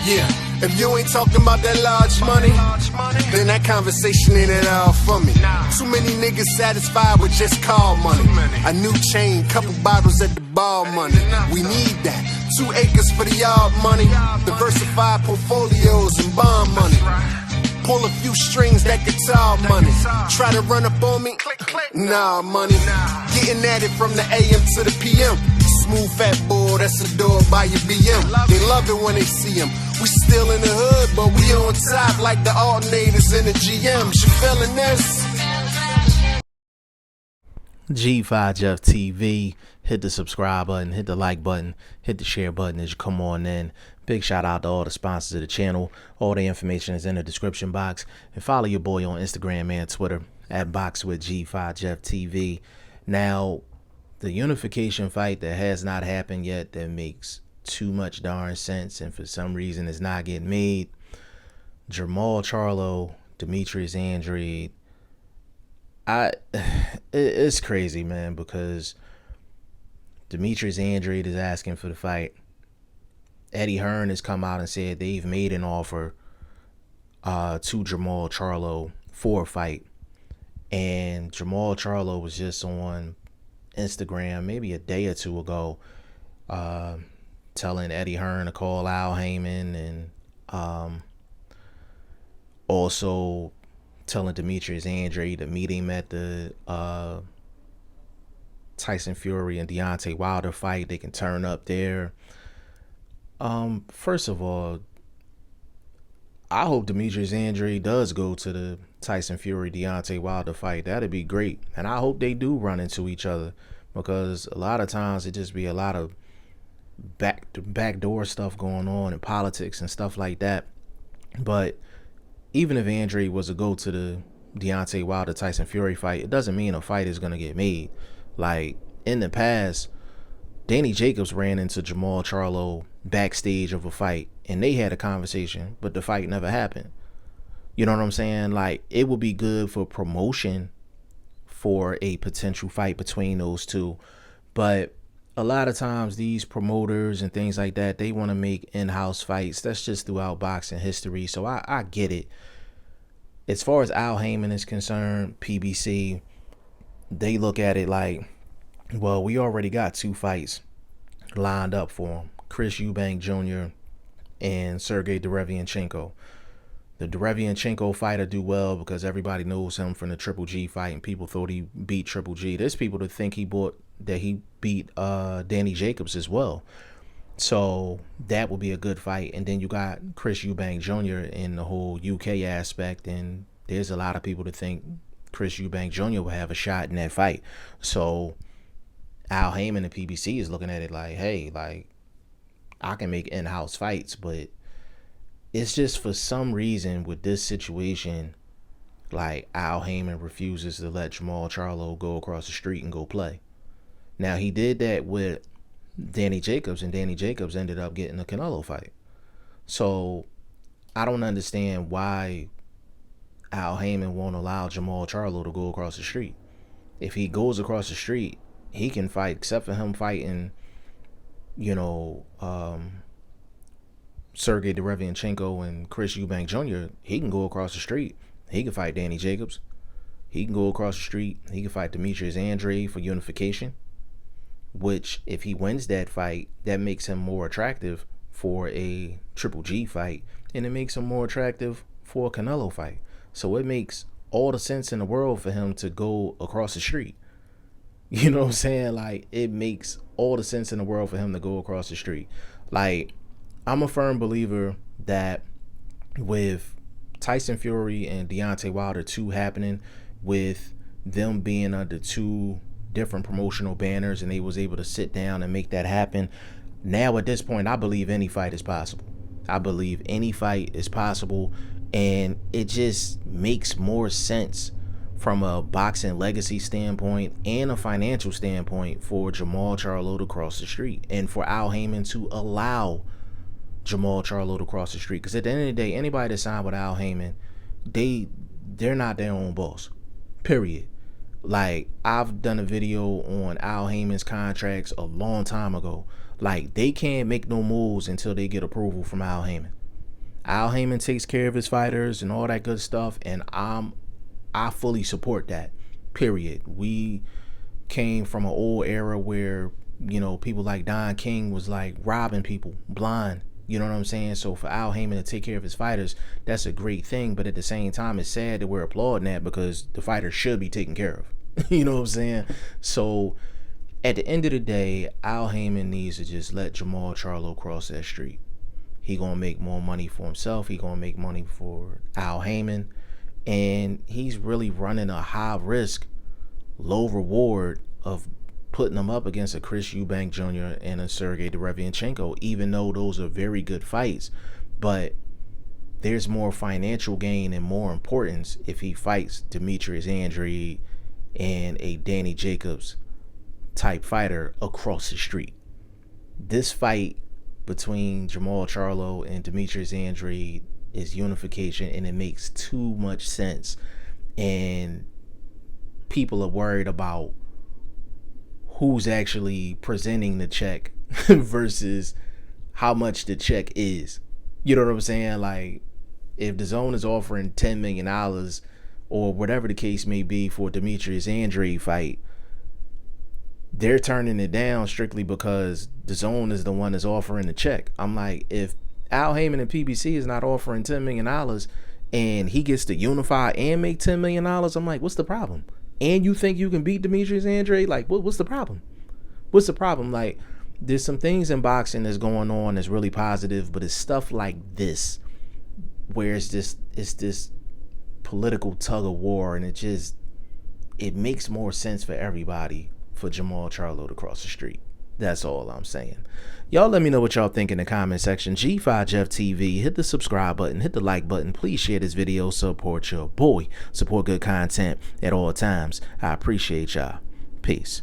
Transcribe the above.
Yeah, if you ain't talking about that large money, then that conversation ain't at all for me. Too many niggas satisfied with just call money. A new chain, couple bottles at the bar money. We need that. 2 acres for the yard money. Diversified portfolios and bond money. Pull a few strings, that guitar money. Try to run up on me? Nah, money. Getting at it from the AM to the PM. Smooth fat boy, that's a door by your BM. They love it when they see him. We still in the hood, but we on top like the alternators in the GMs. You feeling this? G5 Jeff TV. Hit the subscribe button, hit the like button, hit the share button as you come on in. Big shout out to all the sponsors of the channel. All the information is in the description box. And follow your boy on Instagram and Twitter at BoxingFirst Jeff TV. Now, the Unification fight that has not happened yet, that makes too much darn sense, and for some reason it's not getting made. Jermall Charlo, Demetrius Andrade. It's crazy, man, because Demetrius Andrade is asking for the fight. Eddie Hearn has come out and said they've made an offer to Jermall Charlo for a fight. And Jermall Charlo was just on Instagram maybe a day or two ago telling Eddie Hearn to call Al Heyman, and also telling Demetrius Andrade to meet him at the Tyson Fury and Deontay Wilder fight. They can turn up there. First of all, I hope Demetrius Andrade does go to the Tyson Fury Deontay Wilder fight. That'd be great. And I hope they do run into each other, because a lot of times it just be a lot of backdoor stuff going on in politics and stuff like that. But even if Andrade was to go to the Deontay Wilder Tyson Fury fight, it doesn't mean a fight is going to get made. Like in the past, Danny Jacobs ran into Jermall Charlo backstage of a fight and they had a conversation, but the fight never happened. You know what I'm saying? Like, it would be good for promotion for a potential fight between those two. But a lot of times these promoters and things like that, they want to make in-house fights. That's just throughout boxing history. So I get it. As far as Al Heyman is concerned, PBC, they look at it like, well, we already got 2 fights lined up for him. Chris Eubank Jr. and Sergey Derevianchenko. The Derevianchenko fighter do well because everybody knows him from the Triple G fight, and people thought he beat Triple G. There's people that think he beat Danny Jacobs as well. So that would be a good fight. And then you got Chris Eubank Jr. in the whole UK aspect, and there's a lot of people that think Chris Eubank Jr. will have a shot in that fight. So Al Heyman and PBC is looking at it like, hey, like, I can make in-house fights, but it's just for some reason with this situation, like, Al Heyman refuses to let Jermall Charlo go across the street and go play. Now, he did that with Danny Jacobs, and Danny Jacobs ended up getting a Canelo fight. So I don't understand why Al Heyman won't allow Jermall Charlo to go across the street. If he goes across the street, he can fight, except for him fighting, you know, Sergey Derevianchenko and Chris Eubank Jr. He can go across the street. He can fight Danny Jacobs. He can go across the street. He can fight Demetrius Andrade for Unification, which, if he wins that fight, that makes him more attractive for a Triple G fight, and it makes him more attractive for a Canelo fight. So it makes all the sense in the world for him to go across the street. You know what I'm saying? Like, it makes all the sense in the world for him to go across the street. Like, I'm a firm believer that with Tyson Fury and Deontay Wilder 2 happening, with them being under 2 different promotional banners, and they was able to sit down and make that happen, now at this point, I believe any fight is possible. I believe any fight is possible, and it just makes more sense from a boxing legacy standpoint and a financial standpoint for Jermall Charlo to cross the street, and for Al Heyman to allow Jermall Charlo to cross the street. Because at the end of the day, anybody that signed with Al Heyman, they're not their own boss, period. Like, I've done a video on Al Heyman's contracts a long time ago. Like, they can't make no moves until they get approval from Al Heyman. Al Heyman takes care of his fighters and all that good stuff, and I fully support that. Period. We came from an old era where, you know, people like Don King was like robbing people blind. You know what I'm saying? So for Al Heyman to take care of his fighters, that's a great thing. But at the same time, it's sad that we're applauding that because the fighters should be taken care of. You know what I'm saying? So at the end of the day, Al Heyman needs to just let Jermall Charlo cross that street. He gonna make more money for himself. He gonna make money for Al Heyman. And he's really running a high risk, low reward of putting them up against a Chris Eubank Jr. and a Sergey Derevianchenko, even though those are very good fights. But there's more financial gain and more importance if he fights Demetrius Andrade and a Danny Jacobs type fighter across the street. This fight between Jermall Charlo and Demetrius Andrade is unification, and it makes too much sense. And people are worried about who's actually presenting the check versus how much the check is. You know what I'm saying? Like, if the zone is offering $10 million or whatever the case may be for Demetrius Andrade fight, they're turning it down strictly because the zone is the one that's offering the check. I'm like, if Al Heyman and PBC is not offering $10 million and he gets to unify and make $10 million, I'm like, what's the problem? And you think you can beat Demetrius Andrade? Like, what's the problem? What's the problem? Like, there's some things in boxing that's going on that's really positive, but it's stuff like this where it's this political tug of war, and it makes more sense for everybody for Jermall Charlo to cross the street. That's all I'm saying. Y'all let me know what y'all think in the comment section. G5 Jeff TV, hit the subscribe button, hit the like button. Please share this video, support your boy, support good content at all times. I appreciate y'all. Peace.